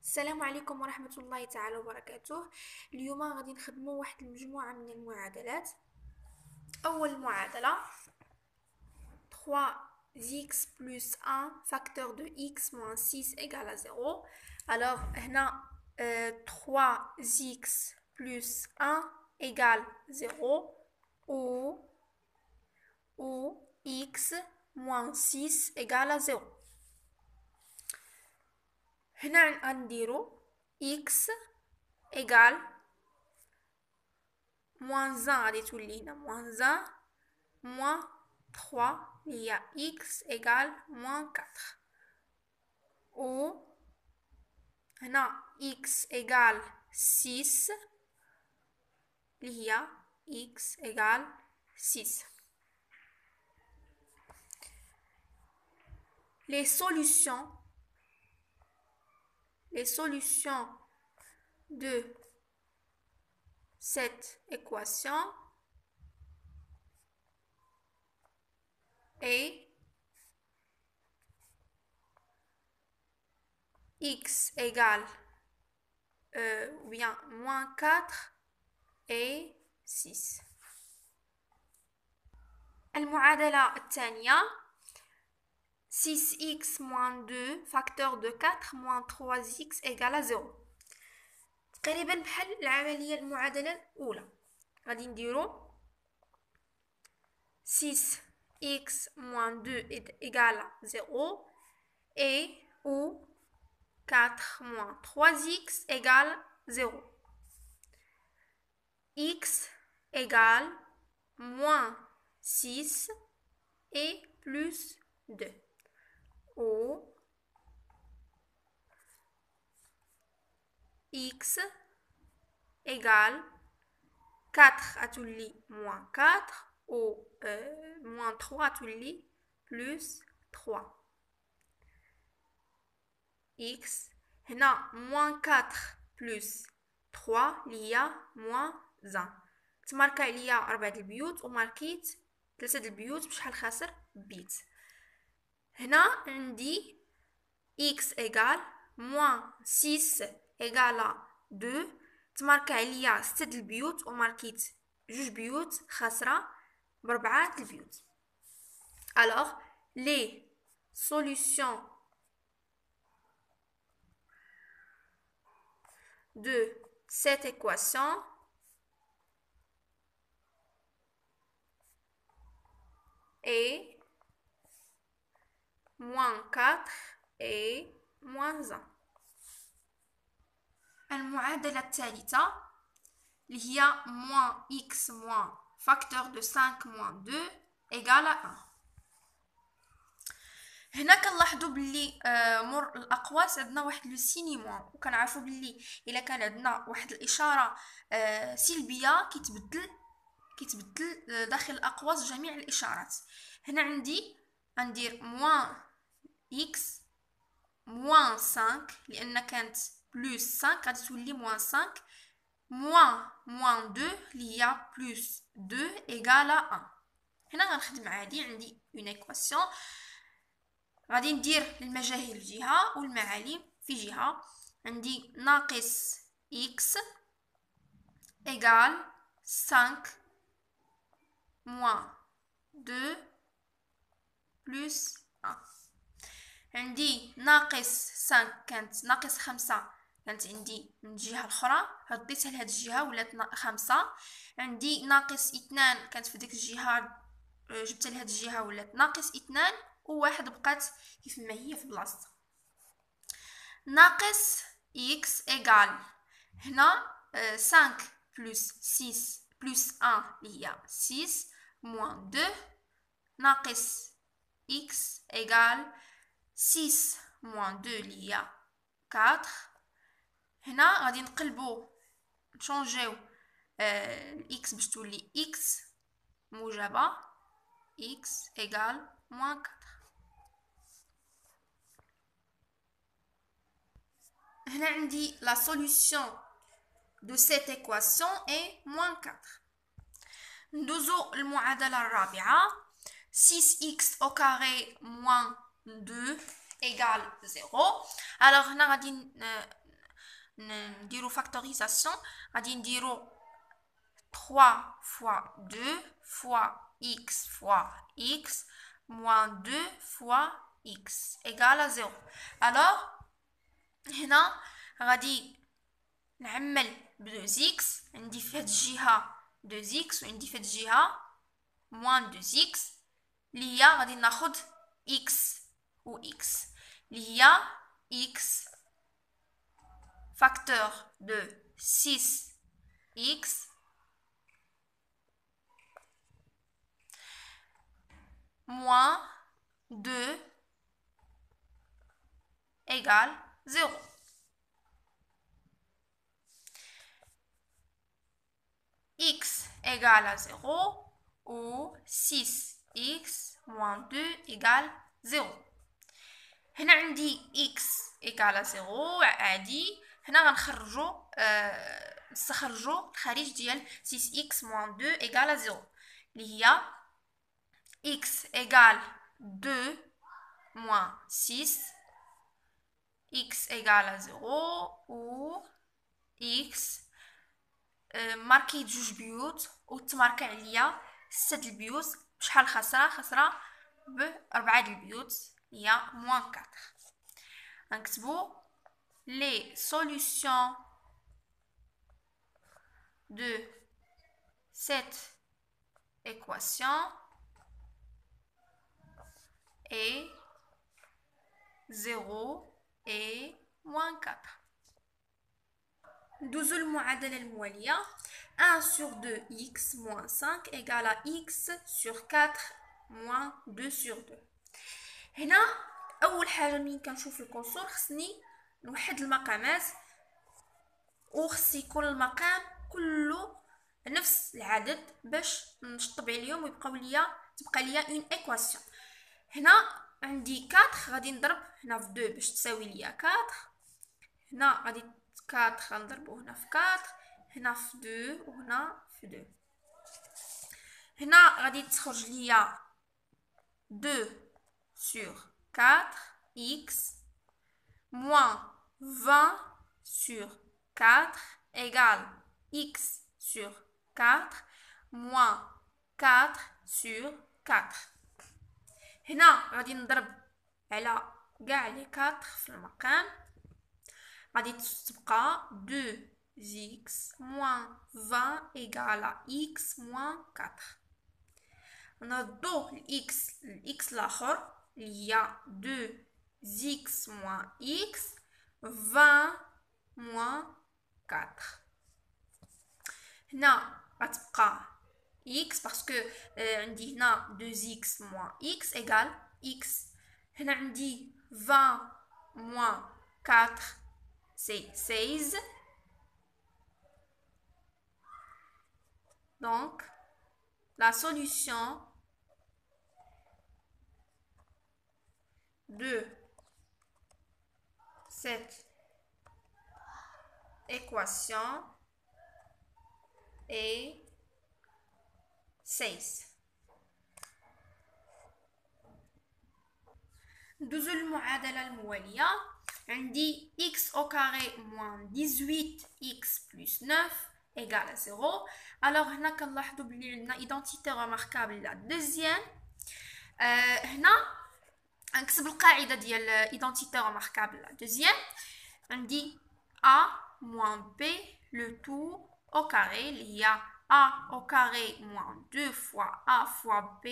السلام عليكم ورحمة الله تعالى وبركاته. اليوم غادي نخدمو واحد المجموعة من المعادلات. أول معادلة 3x plus 1 facteur de x moins 6 égale à 0. Alors هنا 3x plus 1 égale 0 ou x moins 6 égale à 0. هنا غنديرو x égale moins 1 غادي تولي هنا moins 1 moins 3 اللي هي x égale moins 4 و هنا x égale 6 اللي هي x égale 6. Les solutions de cette équation est x égale ou bien moins 4 et 6. المعادلة الثانية 6x moins 2 facteur de 4 moins 3x égale à 0. تقريبا بحال العملية المعادلة الأولى. غادي نديرو 6x moins 2 égale à 0 et ou 4 moins 3x égale 0. X égale moins 6 et plus 2. Ou x égale 4 à تولي moins 4 ou moins 3 à تولي plus 3. x هنا moins 4 plus 3 اللي هي moins 1. تماركا عليا 4 البيوت وماركيت 3 البيوت بشحال خاسر بيت. هنا عندي x égale moins 6 égale à 2. تماركا عليا 6 البيوت وماركيت 2 بيوت خاسرة ب4 البيوت. Alors les solutions de cette équation est moins 4 et moins 1. المعادلة الثالثة اللي هي moins x moins facteur de 5 moins 2 égale à 1. هنا كنلاحظوا باللي مور الاقواس عندنا واحد لو سيني موان، وكنعرفوا باللي الا كان عندنا واحد الاشاره سلبيه كيتبدل داخل الاقواس جميع الاشارات. هنا عندي غندير موان اكس موان 5 لان كانت بلس 5 غادي تولي موان 5 موان 2 اللي هي بلس 2 ايغالا 1. هنا غنخدم عادي، عندي اون ايكواسيون غادي ندير المجاهيل في جهه والمعالم في جهه. عندي ناقص x ايغال 5 موان 2 بلس 1. عندي ناقص 5 كانت ناقص 5 كانت عندي من الجهه الاخرى، رديتها لهاد الجهه ولات 5. عندي ناقص 2 كانت في ديك الجهه، جبتها لهاد الجهه ولات ناقص 2 وواحد بقات كيف ما هي في بلاصتها. ناقص x ايغال هنا 5 بلس 6 بلس 1 اللي هي 6 موان 2 ناقص x ايغال 6 موان 2 اللي هي 4. هنا غادي نقلبو نشونجيو الاكس باش تولي x موجبه x ايغال موان 4. هنا عندي la solution de cette équation est moins 4. ندوزو المعادلة الرابعة 6x au carré moins 2 égale 0. alors هنا غادي نديرو فاكتوريزاسيون. غادي نديرو 3 fois 2 fois x fois x moins 2 fois x égale à 0. Alors هنا غادي نعمل ب 2x، عندي في هاد الجهة 2x وعندي في هاد الجهة moins 2x اللي هي غادي ناخد x و x اللي هي x facteur de 6x moins 2 égale 0. X égale à 0 ou 6x moins 2 égale 0. هنا عندي x égale à 0 عادي. هنا غنخرجو نستخرجو الخارج ديال 6x moins 2 égale à 0 اللي هي x égale 2 moins 6 x égale à 0 ou x ماركيت جوج بيوت وتماركا عليا 6 البيوت. بشحال خسرة ب4 البيوت هي moins 4. نكتبو les solutions de cette équation est 0 et moins 4. ندوزو المعادلة الموالية 1 sur 2x moins 5 égale à x sur 4 moins 2 sur 2. هنا أول حاجة مين كنشوف الكسور خصني نوحد المقامات وخص يكون المقام كله نفس العدد باش نشطب عليهم تبقى ليا اون ايكواسيون. هنا عندي 4 غادي نضرب هنا في 2 باش تساوي ليا 4. هنا غادي 4 غنضربو هنا في 4 هنا في 2 وهنا في 2. هنا غادي تخرج ليا 2 sur 4 x moins 20 sur 4 égale x sur 4 moins 4 sur 4. هنا غادي نضرب على كاع لي 4 في المقام. غادي تبقى 2x moins 20 égale à x moins 4. نردو الx الاخر اللي هي 2x moins x 20 moins 4. هنا غتبقى x باسكو عندي هنا 2x moins x égale x. هنا عندي 20 moins 4 c'est 16. Donc la solution de cette équation est 16. ندوزو المعادلة الموالية. عندي x au carré moins 18x plus 9 égale à 0. alors هنا كنلاحظوا بلي عندنا identité remarquable la deuxième. هنا نكتب القاعدة ديال identité remarquable la deuxième. عندي a moins b le tout au carré اللي هي a au carré moins 2 fois a fois b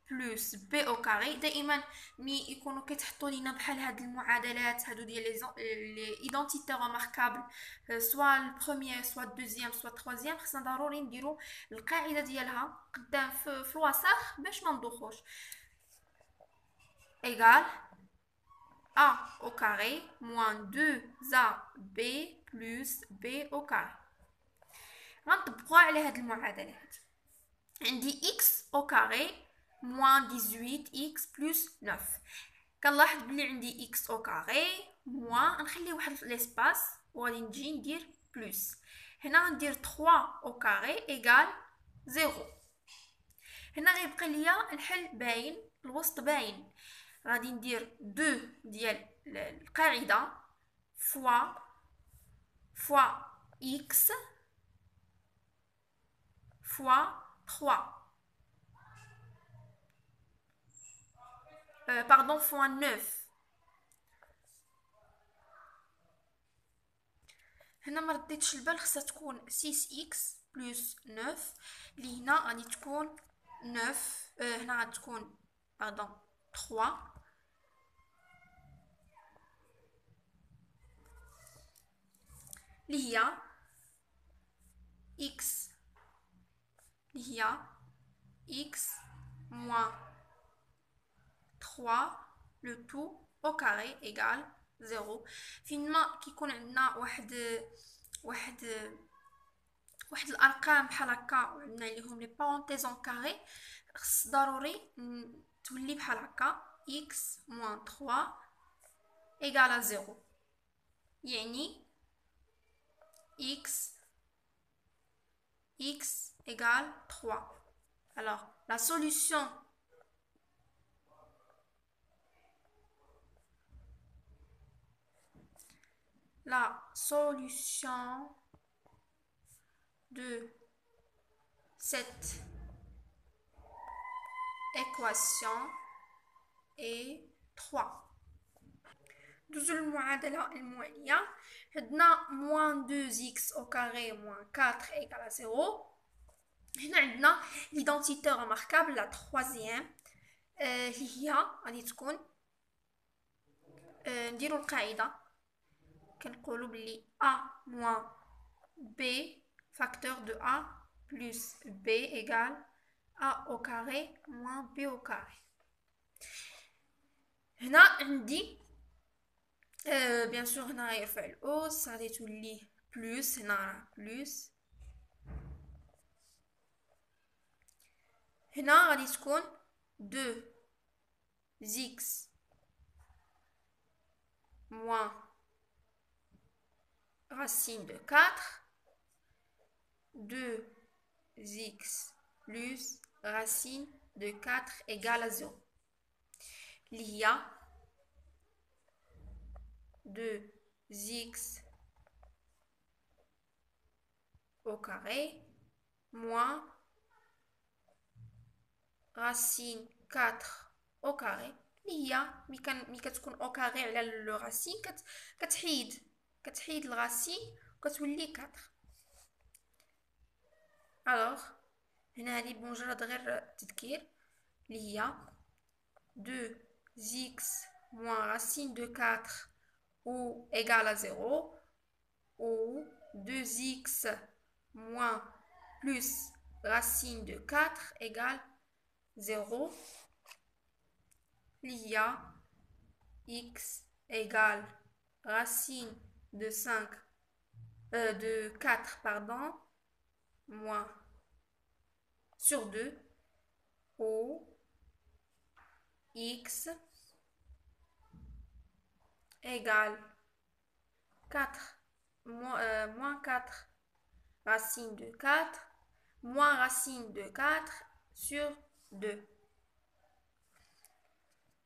plus b au carré. دائما مي يكونوا كيتحطوا لينا بحال هاد المعادلات هادو ديال لي ايدونتيتي ريماركابل سوا البروميير سوا الدوزيام سوا التروازيام خصنا ضروري نديرو القاعده ديالها قدام في الوسط باش ما ندوخوش. égal a au carré moins 2ab plus b au carré. غنطبقوها على هاد المعادلات. عندي x au carré moins 18x plus 9. كنلاحظ بلي عندي x au carré moins نخلي واحد ليسباس وغادي نجي ندير بلس. هنا غندير 3 au carré égale 0. هنا غيبقى ليا الحل باين الوسط باين. غادي ندير 2 ديال القاعده فوا fois x fois 3. Pardon, fois 9. هنا ما رديتش البال، خصها تكون 6x بلس 9 اللي هنا غادي تكون 9. هنا غادي تكون باردون 3 اللي هي x اللي هي x moins 3 le tout au carré égale 0. فينما كيكون عندنا واحد الارقام بحال هكا وعندنا ليهم لي بارونتيز اون كاري، خص ضروري تولي بحال هكا x moins 3 égale 0. يعني x égale 3. Alors la solution de cette équation est 3. دوزو المعادلة الموالية. عندنا moins 2x au carré moins 4 égale à 0. هنا عندنا l'identité remarquable la troisième اللي هي غادي تكون نديرو القاعدة كنقولو بلي a moins b facteur de a plus b égale a au carré moins b au carré. هنا عندي bien sûr هنا غيرفع الأس غادي تولي بلس، هنا راه بلس، هنا غادي تكون 2x moins racine de 4, 2x plus racine de 4 égale à 0. Il y a 2x au carré moins racine 4 au carré. Il y a ملي كتكون au carré على le racine كتحيد الرacine وكتولي 4. alors هنا هذه بمجرد غير التذكير اللي هي 2x moins racine de 4 ou égale à 0 ou 2x moins plus racine de 4 égale 0. Il y a x égale racine de 5 de 4 pardon moins sur 2 ou x égale 4 moins 4 racine de 4 moins racine de 4 sur 2.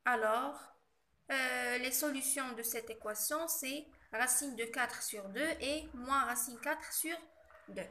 Alors, les solutions de cette équation, c'est racine de 4 sur 2 et moins racine 4 sur 2.